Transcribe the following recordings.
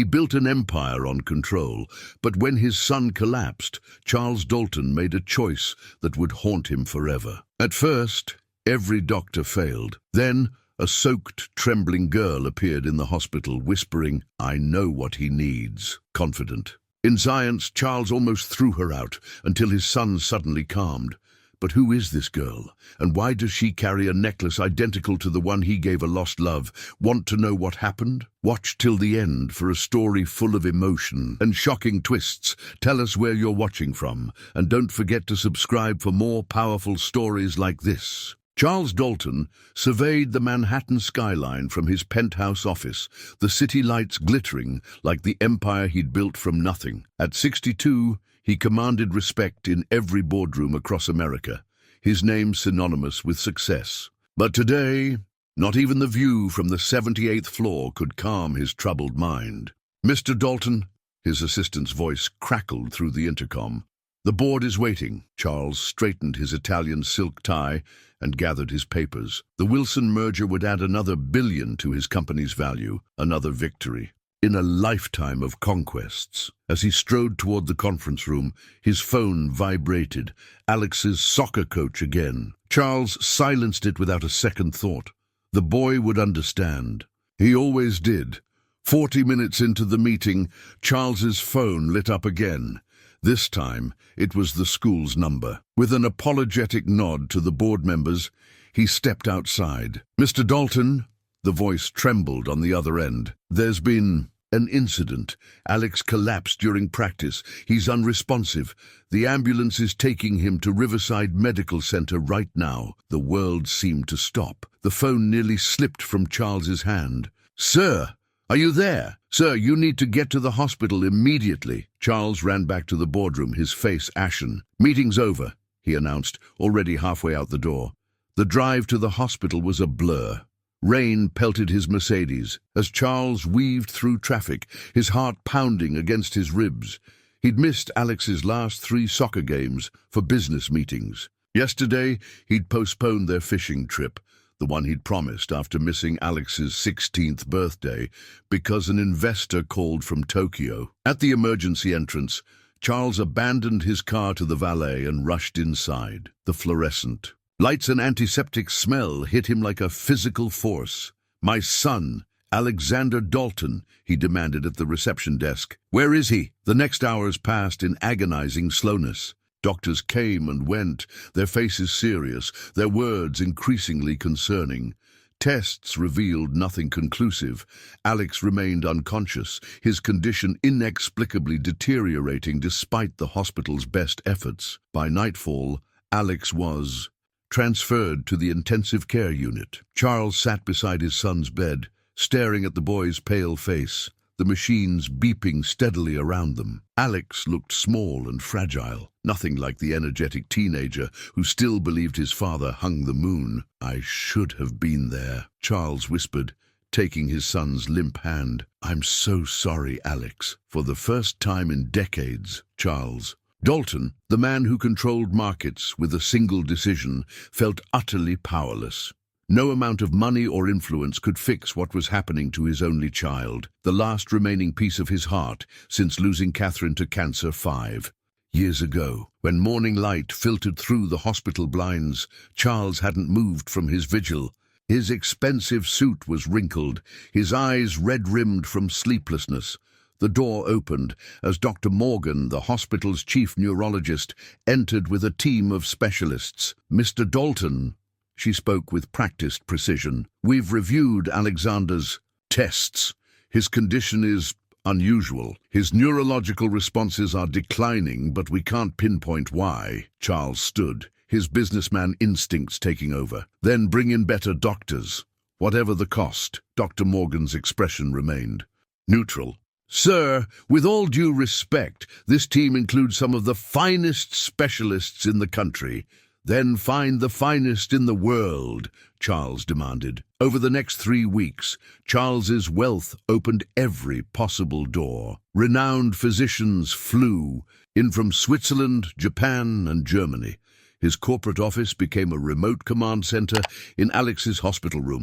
He built an empire on control, but when his son collapsed, Charles Dalton made a choice that would haunt him forever. At first, every doctor failed. Then, a soaked, trembling girl appeared in the hospital, whispering, "I know what he needs," confident. In science, Charles almost threw her out, until his son suddenly calmed. But who is this girl, and why does she carry a necklace identical to the one he gave a lost love? Want to know what happened? Watch till the end for a story full of emotion and shocking twists. Tell us where you're watching from, and don't forget to subscribe for more powerful stories like this. Charles Dalton surveyed the Manhattan skyline from his penthouse office, the city lights glittering like the empire he'd built from nothing. At 62, he commanded respect in every boardroom across America, his name synonymous with success. But today, not even the view from the 78th floor could calm his troubled mind. "Mr. Dalton," his assistant's voice crackled through the intercom. "The board is waiting." Charles straightened his Italian silk tie and gathered his papers. The Wilson merger would add another billion to his company's value, another victory in a lifetime of conquests. As he strode toward the conference room, his phone vibrated. Alex's soccer coach again. Charles silenced it without a second thought. The boy would understand. He always did. 40 minutes into the meeting, Charles's phone lit up again. This time, it was the school's number. With an apologetic nod to the board members, he stepped outside. "Mr. Dalton," the voice trembled on the other end. "There's been an incident. Alex collapsed during practice. He's unresponsive. The ambulance is taking him to Riverside Medical Center right now." The world seemed to stop. The phone nearly slipped from Charles's hand. "Sir, are you there? Sir, you need to get to the hospital immediately." Charles ran back to the boardroom, his face ashen. "Meeting's over," he announced, already halfway out the door. The drive to the hospital was a blur. Rain pelted his Mercedes as Charles weaved through traffic, his heart pounding against his ribs. He'd missed Alex's last 3 soccer games for business meetings. Yesterday, he'd postponed their fishing trip, the one he'd promised after missing Alex's 16th birthday, because an investor called from Tokyo. At the emergency entrance, Charles abandoned his car to the valet and rushed inside. The fluorescent lights and antiseptic smell hit him like a physical force. "My son, Alexander Dalton," he demanded at the reception desk. "Where is he?" The next hours passed in agonizing slowness. Doctors came and went, their faces serious, their words increasingly concerning. Tests revealed nothing conclusive. Alex remained unconscious, his condition inexplicably deteriorating despite the hospital's best efforts. By nightfall, Alex was transferred to the intensive care unit. Charles sat beside his son's bed, staring at the boy's pale face, the machines beeping steadily around them. Alex looked small and fragile, nothing like the energetic teenager who still believed his father hung the moon. "I should have been there," Charles whispered, taking his son's limp hand. "I'm so sorry, Alex." For the first time in decades, Charles Dalton, the man who controlled markets with a single decision, felt utterly powerless. No amount of money or influence could fix what was happening to his only child, the last remaining piece of his heart since losing Catherine to cancer 5 years ago. When morning light filtered through the hospital blinds, Charles hadn't moved from his vigil. His expensive suit was wrinkled, his eyes red-rimmed from sleeplessness. The door opened as Dr. Morgan, the hospital's chief neurologist, entered with a team of specialists. "Mr. Dalton," she spoke with practiced precision, "we've reviewed Alexander's tests. His condition is unusual. His neurological responses are declining, but we can't pinpoint why." Charles stood, his businessman instincts taking over. "Then bring in better doctors, whatever the cost." Dr. Morgan's expression remained neutral. "Sir, with all due respect, this team includes some of the finest specialists in the country." "Then find the finest in the world," Charles demanded. Over the next 3 weeks, Charles's wealth opened every possible door. Renowned physicians flew in from Switzerland, Japan, and Germany. His corporate office became a remote command center in Alex's hospital room.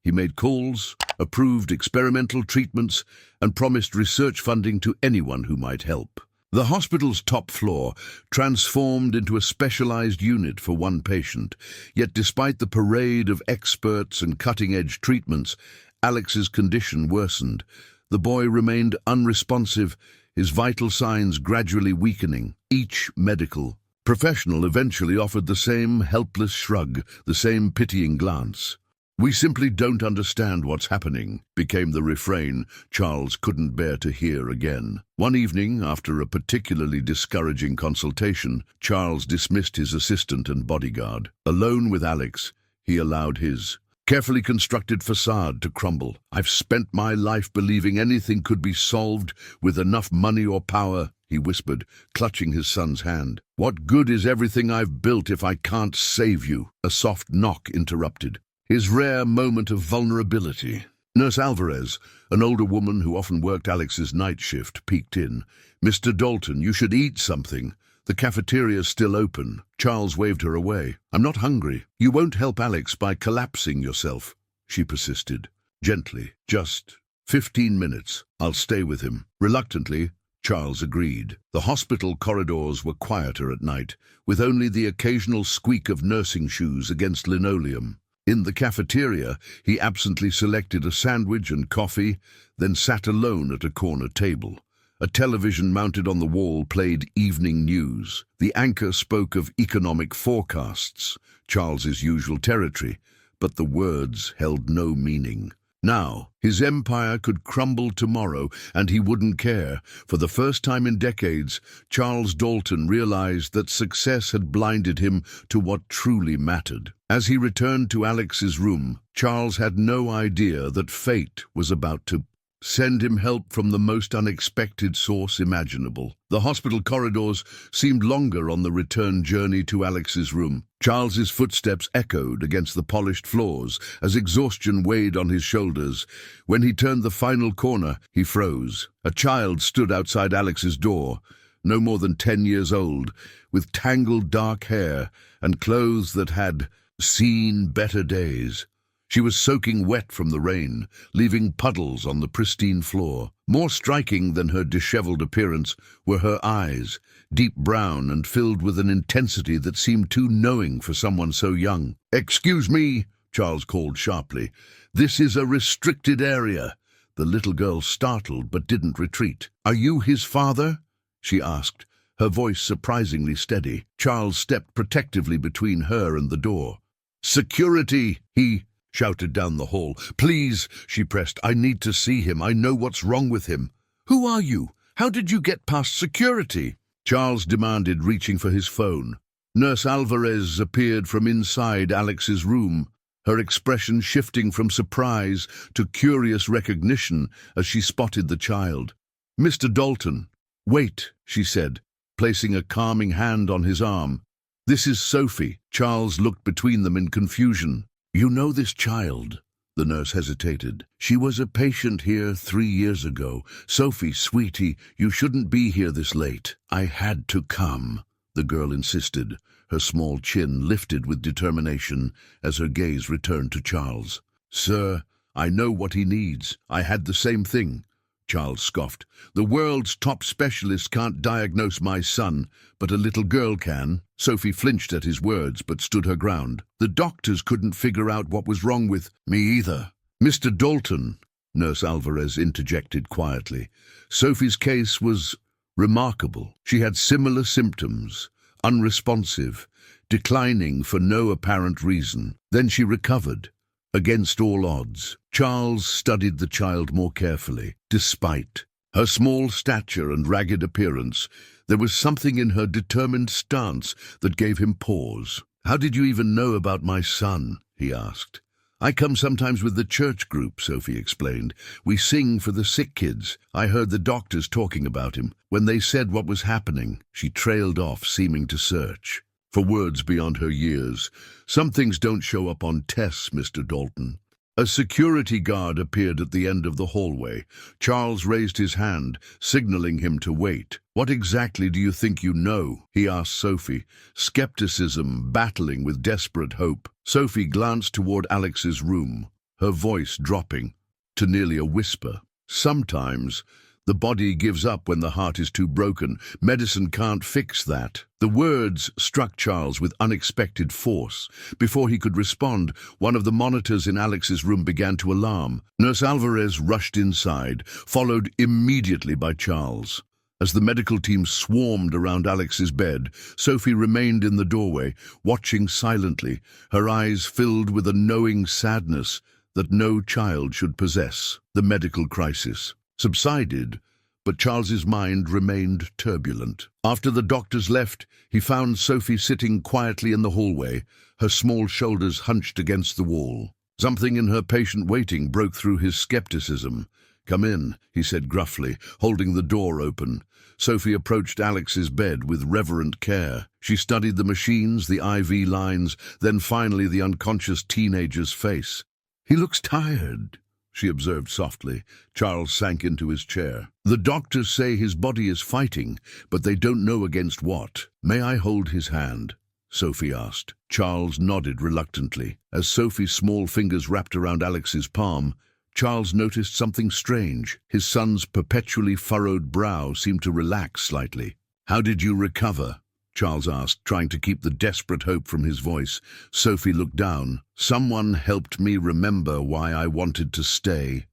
He made calls, approved experimental treatments, and promised research funding to anyone who might help. The hospital's top floor transformed into a specialized unit for one patient, yet despite the parade of experts and cutting-edge treatments, Alex's condition worsened. The boy remained unresponsive, his vital signs gradually weakening. Each medical professional eventually offered the same helpless shrug, the same pitying glance. "We simply don't understand what's happening," became the refrain Charles couldn't bear to hear again. One evening, after a particularly discouraging consultation, Charles dismissed his assistant and bodyguard. Alone with Alex, he allowed his carefully constructed facade to crumble. "I've spent my life believing anything could be solved with enough money or power," he whispered, clutching his son's hand. "What good is everything I've built if I can't save you?" A soft knock interrupted his rare moment of vulnerability. Nurse Alvarez, an older woman who often worked Alex's night shift, peeked in. "Mr. Dalton, you should eat something. The cafeteria's still open." Charles waved her away. "I'm not hungry." "You won't help Alex by collapsing yourself," she persisted, gently. "Just 15 minutes. I'll stay with him." Reluctantly, Charles agreed. The hospital corridors were quieter at night, with only the occasional squeak of nursing shoes against linoleum. In the cafeteria, he absently selected a sandwich and coffee, then sat alone at a corner table. A television mounted on the wall played evening news. The anchor spoke of economic forecasts, Charles's usual territory, but the words held no meaning. Now, his empire could crumble tomorrow, and he wouldn't care. For the first time in decades, Charles Dalton realized that success had blinded him to what truly mattered. As he returned to Alex's room, Charles had no idea that fate was about to send him help from the most unexpected source imaginable. The hospital corridors seemed longer on the return journey to Alex's room. Charles's footsteps echoed against the polished floors as exhaustion weighed on his shoulders. When he turned the final corner, he froze. A child stood outside Alex's door, no more than 10 years old, with tangled dark hair and clothes that had seen better days. She was soaking wet from the rain, leaving puddles on the pristine floor. More striking than her disheveled appearance were her eyes, deep brown and filled with an intensity that seemed too knowing for someone so young. "Excuse me," Charles called sharply. "This is a restricted area." The little girl startled but didn't retreat. "Are you his father?" she asked, her voice surprisingly steady. Charles stepped protectively between her and the door. "Security!" he shouted down the hall. "Please," she pressed. "I need to see him. I know what's wrong with him." "Who are you? How did you get past security?" Charles demanded, reaching for his phone. Nurse Alvarez appeared from inside Alex's room, her expression shifting from surprise to curious recognition as she spotted the child. "Mr. Dalton." "Wait," she said, placing a calming hand on his arm. "This is Sophie." Charles looked between them in confusion. "You know this child?" The nurse hesitated. "She was a patient here 3 years ago. Sophie, sweetie, you shouldn't be here this late." "I had to come," the girl insisted, her small chin lifted with determination as her gaze returned to Charles. "Sir, I know what he needs. I had the same thing." Charles scoffed. "The world's top specialists can't diagnose my son, but a little girl can." Sophie flinched at his words, but stood her ground. "The doctors couldn't figure out what was wrong with me either." "Mr. Dalton," Nurse Alvarez interjected quietly. "Sophie's case was remarkable. She had similar symptoms, unresponsive, declining for no apparent reason. Then she recovered. Against all odds." Charles studied the child more carefully. Despite her small stature and ragged appearance, there was something in her determined stance that gave him pause. "How did you even know about my son?" he asked. "I come sometimes with the church group," Sophie explained. "We sing for the sick kids. I heard the doctors talking about him. When they said what was happening," she trailed off, seeming to search for words beyond her years. "Some things don't show up on tests, Mr. Dalton." A security guard appeared at the end of the hallway. Charles raised his hand, signaling him to wait. "What exactly do you think you know?" he asked Sophie, skepticism battling with desperate hope. Sophie glanced toward Alex's room, her voice dropping. to nearly a whisper. Sometimes the body gives up when the heart is too broken. Medicine can't fix that. The words struck Charles with unexpected force. Before he could respond, one of the monitors in Alex's room began to alarm. Nurse Alvarez rushed inside, followed immediately by Charles. As the medical team swarmed around Alex's bed, Sophie remained in the doorway, watching silently, her eyes filled with a knowing sadness that no child should possess. The medical crisis subsided, but Charles's mind remained turbulent. After the doctors left, he found Sophie sitting quietly in the hallway, her small shoulders hunched against the wall. Something in her patient waiting broke through his skepticism. "Come in," he said gruffly, holding the door open. Sophie approached Alex's bed with reverent care. She studied the machines, the IV lines, then finally the unconscious teenager's face. "He looks tired," she observed softly. Charles sank into his chair. "The doctors say his body is fighting, but they don't know against what. May I hold his hand?" Sophie asked. Charles nodded reluctantly. As Sophie's small fingers wrapped around Alex's palm, Charles noticed something strange. His son's perpetually furrowed brow seemed to relax slightly. "How did you recover?" Charles asked, trying to keep the desperate hope from his voice. Sophie looked down. "Someone helped me remember why I wanted to stay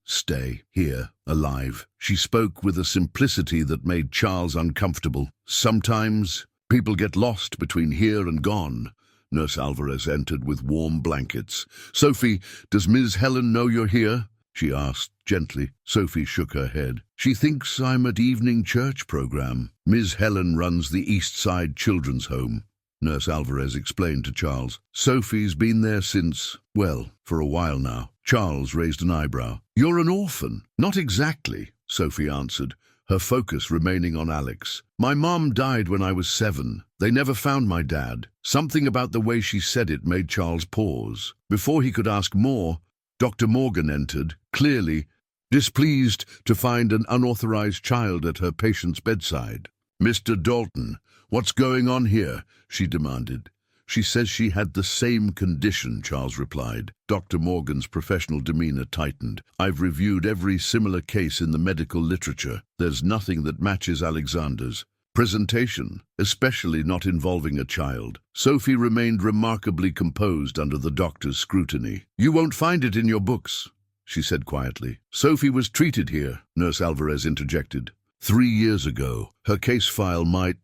here, alive." She spoke with a simplicity that made Charles uncomfortable. "Sometimes people get lost between here and gone." Nurse Alvarez entered with warm blankets. "Sophie, does Ms. Helen know you're here?" she asked gently. Sophie shook her head. "She thinks I'm at evening church program. Ms. Helen runs the East Side Children's Home," Nurse Alvarez explained to Charles. "Sophie's been there since, well, for a while now." Charles raised an eyebrow. "You're an orphan." "Not exactly," Sophie answered, her focus remaining on Alex. "My mom died when I was 7. They never found my dad." Something about the way she said it made Charles pause. Before he could ask more, Dr. Morgan entered, clearly displeased to find an unauthorized child at her patient's bedside. "Mr. Dalton, what's going on here?" she demanded. "She says she had the same condition," Charles replied. Dr. Morgan's professional demeanor tightened. "I've reviewed every similar case in the medical literature. There's nothing that matches Alexander's presentation, especially not involving a child." Sophie remained remarkably composed under the doctor's scrutiny. "You won't find it in your books," she said quietly. "Sophie was treated here," Nurse Alvarez interjected. 3 years ago. Her case file might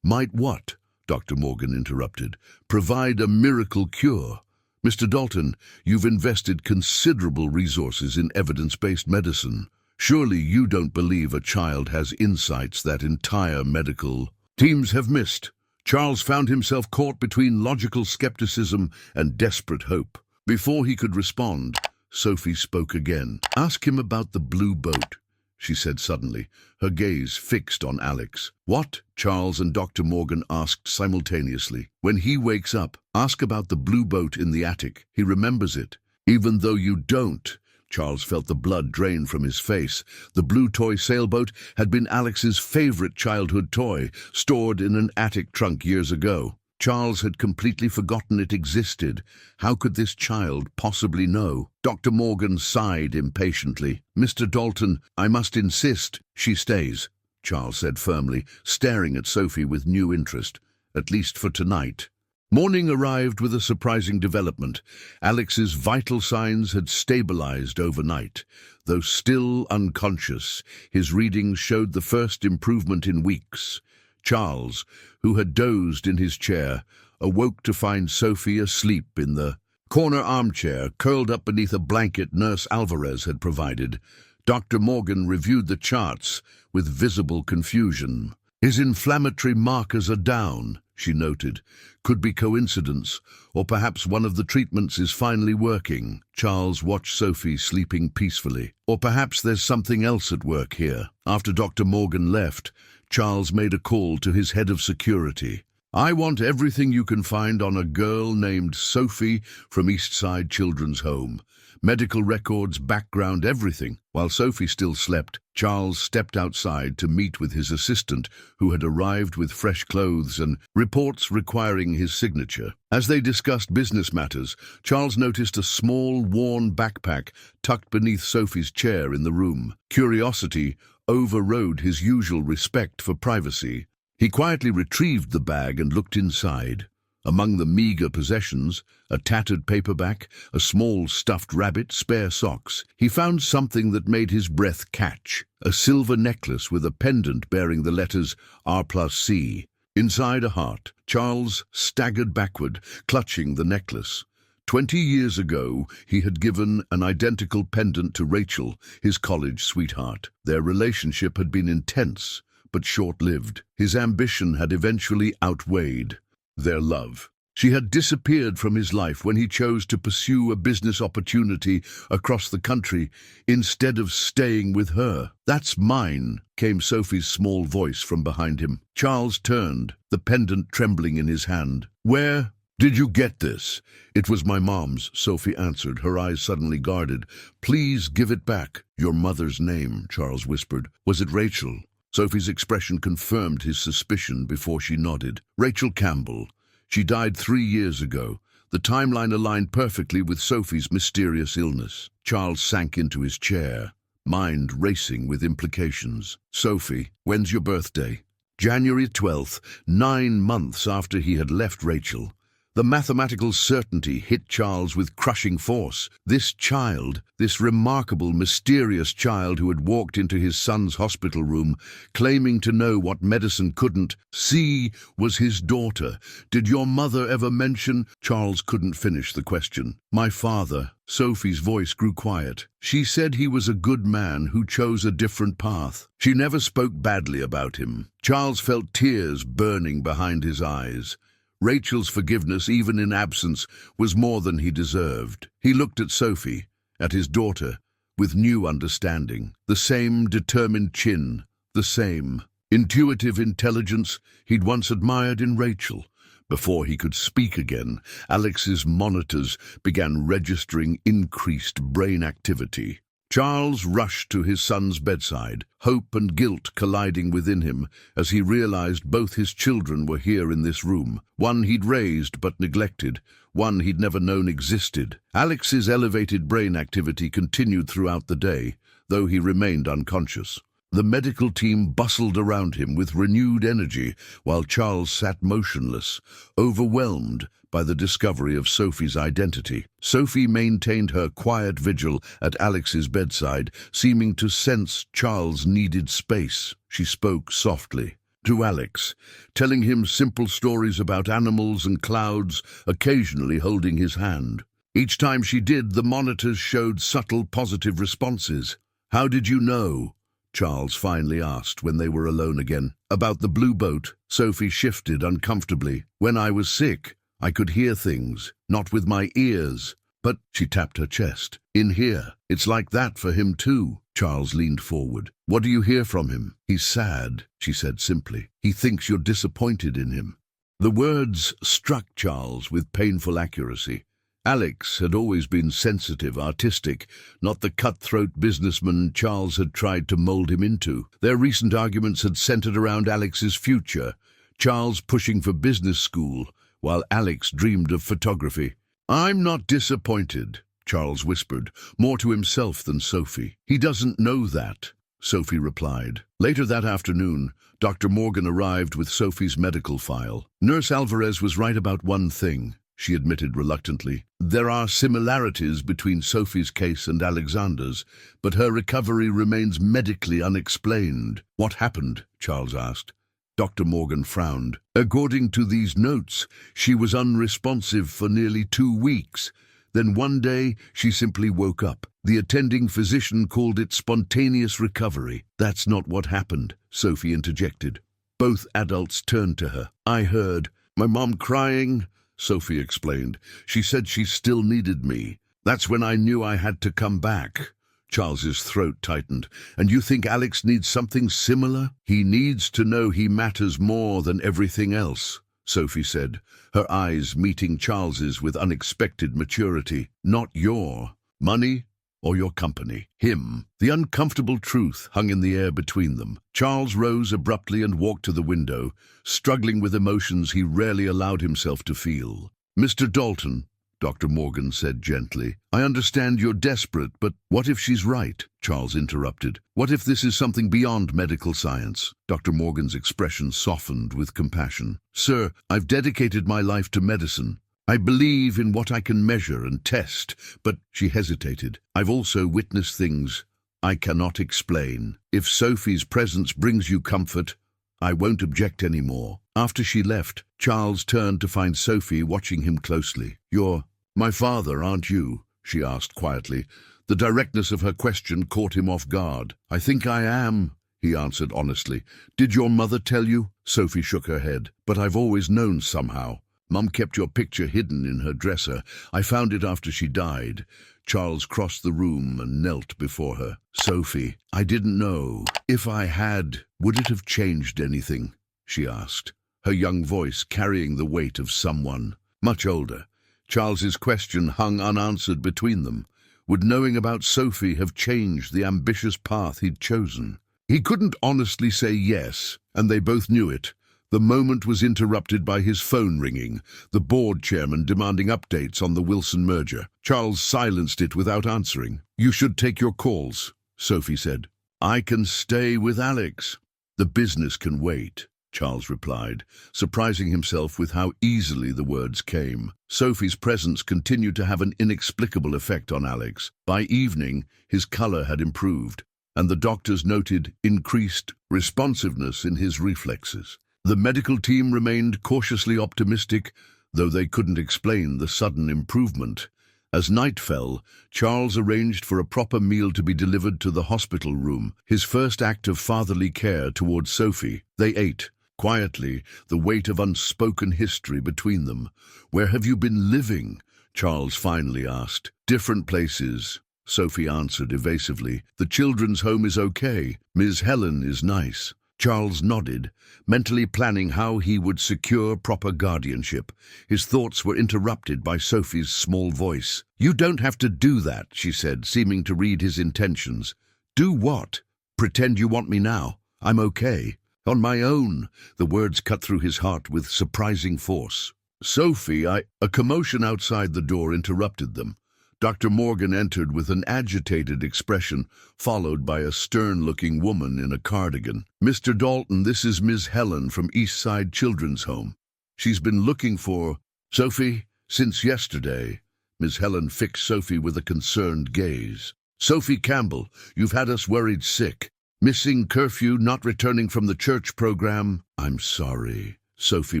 what?" Dr. Morgan interrupted. "Provide a miracle cure. Mr. Dalton, you've invested considerable resources in evidence-based medicine. Surely you don't believe a child has insights that entire medical teams have missed." Charles found himself caught between logical skepticism and desperate hope. Before he could respond, Sophie spoke again. "Ask him about the blue boat," she said suddenly, her gaze fixed on Alex. "What?" Charles and Dr. Morgan asked simultaneously. "When he wakes up, ask about the blue boat in the attic. He remembers it. Even though you don't." Charles felt the blood drain from his face. The blue toy sailboat had been Alex's favorite childhood toy, stored in an attic trunk years ago. Charles had completely forgotten it existed. How could this child possibly know? Dr. Morgan sighed impatiently. "Mr. Dalton, I must insist she stays," Charles said firmly, staring at Sophie with new interest, "at least for tonight." Morning arrived with a surprising development. Alex's vital signs had stabilized overnight. Though still unconscious, his readings showed the first improvement in weeks. Charles, who had dozed in his chair, awoke to find Sophie asleep in the corner armchair, curled up beneath a blanket Nurse Alvarez had provided. Dr. Morgan reviewed the charts with visible confusion. "His inflammatory markers are down," she noted. "Could be coincidence, or perhaps one of the treatments is finally working." Charles watched Sophie sleeping peacefully. "Or perhaps there's something else at work here." After Dr. Morgan left, Charles made a call to his head of security. "I want everything you can find on a girl named Sophie from East Side Children's Home. medical records, background, everything. While Sophie still slept, Charles stepped outside to meet with his assistant, who had arrived with fresh clothes and reports requiring his signature. As they discussed business matters, Charles noticed a small, worn backpack tucked beneath Sophie's chair in the room. Curiosity overrode his usual respect for privacy. He quietly retrieved the bag and looked inside. Among the meager possessions, a tattered paperback, a small stuffed rabbit, spare socks, he found something that made his breath catch: a silver necklace with a pendant bearing the letters R+C. Inside a heart. Charles staggered backward, clutching the necklace. 20 years ago, he had given an identical pendant to Rachel, his college sweetheart. Their relationship had been intense, but short-lived. His ambition had eventually outweighed their love. She had disappeared from his life when he chose to pursue a business opportunity across the country instead of staying with her. "That's mine," came Sophie's small voice from behind him. Charles turned, the pendant trembling in his hand. "Where did you get this?" "It was my mom's," Sophie answered, her eyes suddenly guarded. "Please give it back." "Your mother's name," Charles whispered. "Was it Rachel?" Sophie's expression confirmed his suspicion before she nodded. "Rachel Campbell. She died 3 years ago." The timeline aligned perfectly with Sophie's mysterious illness. Charles sank into his chair, mind racing with implications. "Sophie, when's your birthday?" "January 12th, 9 months after he had left Rachel." The mathematical certainty hit Charles with crushing force. This child, this remarkable, mysterious child who had walked into his son's hospital room, claiming to know what medicine couldn't see, was his daughter. "Did your mother ever mention—" Charles couldn't finish the question. "My father." Sophie's voice grew quiet. "She said he was a good man who chose a different path. She never spoke badly about him." Charles felt tears burning behind his eyes. Rachel's forgiveness, even in absence, was more than he deserved. He looked at Sophie, at his daughter, with new understanding. The same determined chin, the same intuitive intelligence he'd once admired in Rachel. Before he could speak again, Alex's monitors began registering increased brain activity. Charles rushed to his son's bedside, hope and guilt colliding within him as he realized both his children were here in this room. One he'd raised but neglected, one he'd never known existed. Alex's elevated brain activity continued throughout the day, though he remained unconscious. The medical team bustled around him with renewed energy, while Charles sat motionless, overwhelmed by the discovery of Sophie's identity. Sophie maintained her quiet vigil at Alex's bedside, seeming to sense Charles needed space. She spoke softly to Alex, telling him simple stories about animals and clouds, occasionally holding his hand. Each time she did, the monitors showed subtle positive responses. "How did you know?" Charles finally asked when they were alone again. "About the blue boat." Sophie shifted uncomfortably. "When I was sick, I could hear things, not with my ears, but—" She tapped her chest. "In here, it's like that for him too." Charles leaned forward. "What do you hear from him?" "He's sad," she said simply. "He thinks you're disappointed in him." The words struck Charles with painful accuracy. Alex had always been sensitive, artistic, not the cutthroat businessman Charles had tried to mold him into. Their recent arguments had centered around Alex's future, Charles pushing for business school, while Alex dreamed of photography. "I'm not disappointed," Charles whispered, more to himself than Sophie. "He doesn't know that," Sophie replied. Later that afternoon, Dr. Morgan arrived with Sophie's medical file. "Nurse Alvarez was right about one thing," she admitted reluctantly. "There are similarities between Sophie's case and Alexander's, but her recovery remains medically unexplained." "What happened?" Charles asked. Dr. Morgan frowned. "According to these notes, she was unresponsive for nearly 2 weeks. Then one day, she simply woke up. The attending physician called it spontaneous recovery." "That's not what happened," Sophie interjected. Both adults turned to her. "I heard my mom crying," Sophie explained. "She said she still needed me. That's when I knew I had to come back." Charles's throat tightened. "And you think Alex needs something similar?" "He needs to know he matters more than everything else," Sophie said, her eyes meeting Charles's with unexpected maturity. "Not your Money or your company? Him. The uncomfortable truth hung in the air between them. Charles rose abruptly and walked to the window, struggling with emotions he rarely allowed himself to feel. "Mr. Dalton," Dr. Morgan said gently, "I understand you're desperate, but what if she's right?" Charles interrupted. "What if this is something beyond medical science?" Dr. Morgan's expression softened with compassion. "Sir, I've dedicated my life to medicine. I believe in what I can measure and test, but—" She hesitated. "I've also witnessed things I cannot explain. If Sophie's presence brings you comfort, I won't object anymore." After she left, Charles turned to find Sophie watching him closely. "You're my father, aren't you?" she asked quietly. The directness of her question caught him off guard. "I think I am," he answered honestly. "Did your mother tell you?" Sophie shook her head. "But I've always known somehow. Mum kept your picture hidden in her dresser. I found it after she died." Charles crossed the room and knelt before her. "Sophie, I didn't know. If I had, would it have changed anything?" she asked, her young voice carrying the weight of someone much older. Charles's question hung unanswered between them. Would knowing about Sophie have changed the ambitious path he'd chosen? He couldn't honestly say yes, and they both knew it. The moment was interrupted by his phone ringing, the board chairman demanding updates on the Wilson merger. Charles silenced it without answering. "You should take your calls," Sophie said. "I can stay with Alex." "The business can wait," Charles replied, surprising himself with how easily the words came. Sophie's presence continued to have an inexplicable effect on Alex. By evening, his color had improved, and the doctors noted increased responsiveness in his reflexes. The medical team remained cautiously optimistic, though they couldn't explain the sudden improvement. As night fell, Charles arranged for a proper meal to be delivered to the hospital room, his first act of fatherly care towards Sophie. They ate, quietly, the weight of unspoken history between them. "Where have you been living?" Charles finally asked. "Different places," Sophie answered evasively. "The children's home is okay. Ms. Helen is nice." Charles nodded, mentally planning how he would secure proper guardianship. His thoughts were interrupted by Sophie's small voice. "You don't have to do that," she said, seeming to read his intentions. "Do what? Pretend you want me now? I'm okay. On my own." The words cut through his heart with surprising force. "Sophie, A commotion outside the door interrupted them. Dr. Morgan entered with an agitated expression, followed by a stern-looking woman in a cardigan. "Mr. Dalton, this is Ms. Helen from East Side Children's Home. She's been looking for Sophie since yesterday." Ms. Helen fixed Sophie with a concerned gaze. "Sophie Campbell, you've had us worried sick. Missing curfew, not returning from the church program." "I'm sorry," Sophie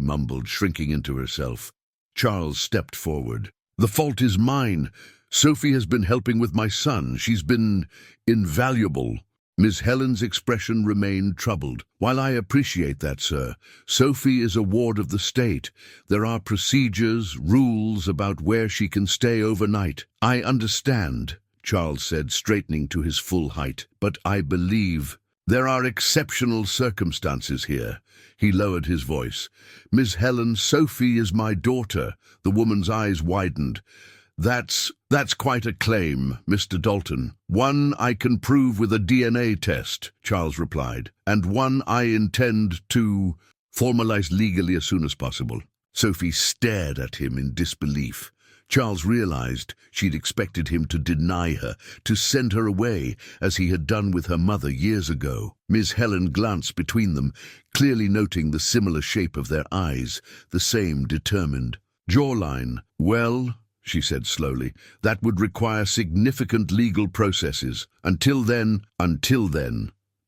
mumbled, shrinking into herself. Charles stepped forward. "The fault is mine. Sophie has been helping with my son. She's been invaluable." Ms. Helen's expression remained troubled. "While I appreciate that, sir, Sophie is a ward of the state. There are procedures, rules about where she can stay overnight." "I understand," Charles said, straightening to his full height. "But I believe there are exceptional circumstances here." He lowered his voice. "Ms. Helen, Sophie is my daughter." The woman's eyes widened. That's quite a claim, Mr. Dalton. "One I can prove with a DNA test," Charles replied, "and one I intend to formalize legally as soon as possible." Sophie stared at him in disbelief. Charles realized she'd expected him to deny her, to send her away, as he had done with her mother years ago. Ms. Helen glanced between them, clearly noting the similar shape of their eyes, the same determined jawline. "Well," she said slowly, "that would require significant legal processes. Until then,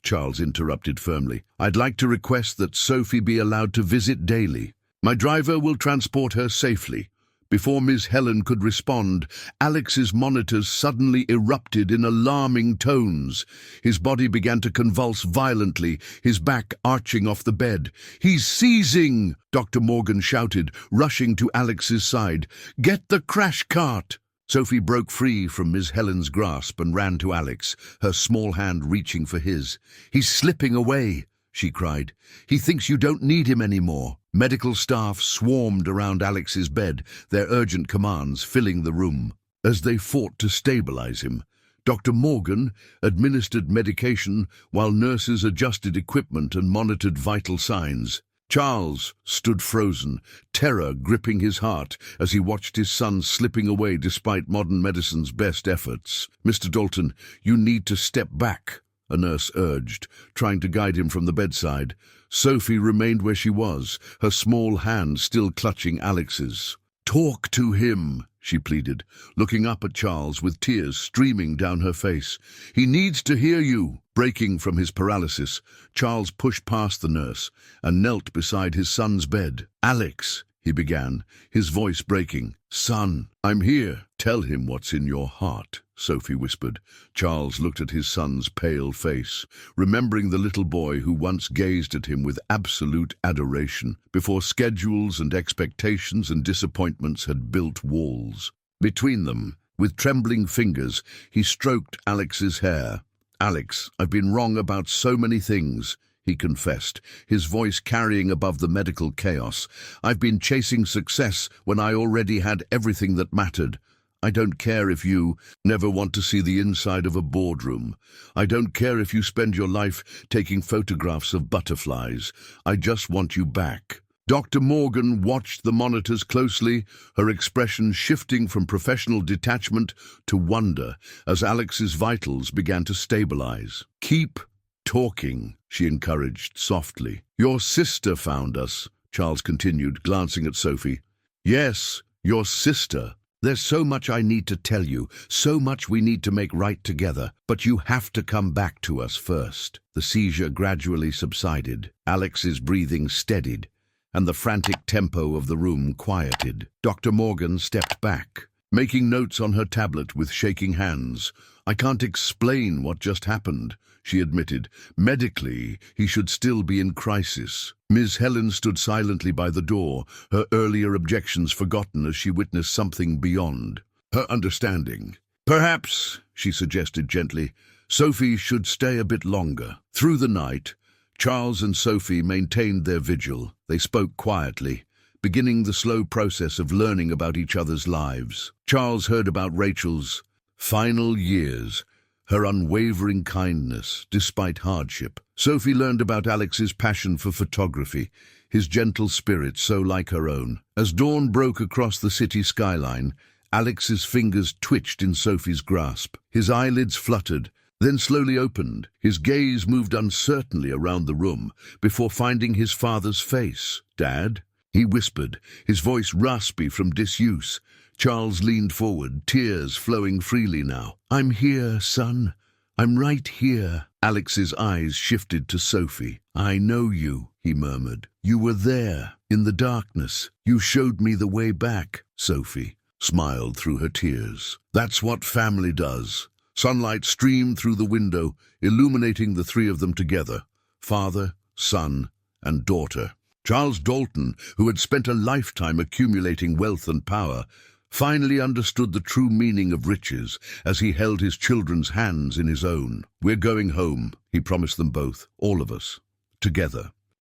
Charles interrupted firmly, "I'd like to request that Sophie be allowed to visit daily. My driver will transport her safely." Before Ms. Helen could respond, Alex's monitors suddenly erupted in alarming tones. His body began to convulse violently, his back arching off the bed. "He's seizing!" Dr. Morgan shouted, rushing to Alex's side. "Get the crash cart!" Sophie broke free from Ms. Helen's grasp and ran to Alex, her small hand reaching for his. "He's slipping away," she cried. "He thinks you don't need him anymore." Medical staff swarmed around Alex's bed, their urgent commands filling the room. as they fought to stabilize him. Dr. Morgan administered medication while nurses adjusted equipment and monitored vital signs. Charles stood frozen, terror gripping his heart as he watched his son slipping away despite modern medicine's best efforts. "Mr. Dalton, you need to step back," a nurse urged, trying to guide him from the bedside. Sophie remained where she was, her small hand still clutching Alex's. "Talk to him," she pleaded, looking up at Charles with tears streaming down her face. "He needs to hear you." Breaking from his paralysis, Charles pushed past the nurse and knelt beside his son's bed. "Alex," he began, his voice breaking. "Son, I'm here." "Tell him what's in your heart," Sophie whispered. Charles looked at his son's pale face, remembering the little boy who once gazed at him with absolute adoration, before schedules and expectations and disappointments had built walls. Between them, with trembling fingers, he stroked Alex's hair. "Alex, I've been wrong about so many things," he confessed, his voice carrying above the medical chaos. "I've been chasing success when I already had everything that mattered. I don't care if you never want to see the inside of a boardroom. I don't care if you spend your life taking photographs of butterflies. I just want you back." Dr. Morgan watched the monitors closely, her expression shifting from professional detachment to wonder as Alex's vitals began to stabilize. "Keep talking," she encouraged softly. "Your sister found us," Charles continued, glancing at Sophie. "Yes, your sister. There's so much I need to tell you, so much we need to make right together, but you have to come back to us first." The seizure gradually subsided. Alex's breathing steadied, and the frantic tempo of the room quieted. Dr. Morgan stepped back, making notes on her tablet with shaking hands. "I can't explain what just happened," she admitted. "Medically, he should still be in crisis." Ms. Helen stood silently by the door, her earlier objections forgotten as she witnessed something beyond her understanding. "Perhaps," she suggested gently, "Sophie should stay a bit longer." Through the night, Charles and Sophie maintained their vigil. They spoke quietly, beginning the slow process of learning about each other's lives. Charles heard about Rachel's final years, her unwavering kindness despite hardship. Sophie learned about Alex's passion for photography, his gentle spirit so like her own. As dawn broke across the city skyline, Alex's fingers twitched in Sophie's grasp. His eyelids fluttered, then slowly opened. His gaze moved uncertainly around the room before finding his father's face. "Dad?" he whispered, his voice raspy from disuse. Charles leaned forward, tears flowing freely now. "I'm here, son. I'm right here." Alex's eyes shifted to Sophie. "I know you," he murmured. "You were there, in the darkness. You showed me the way back." Sophie smiled through her tears. "That's what family does." Sunlight streamed through the window, illuminating the three of them together, father, son, and daughter. Charles Dalton, who had spent a lifetime accumulating wealth and power, finally understood the true meaning of riches as he held his children's hands in his own. "We're going home," he promised them both, all of us, together.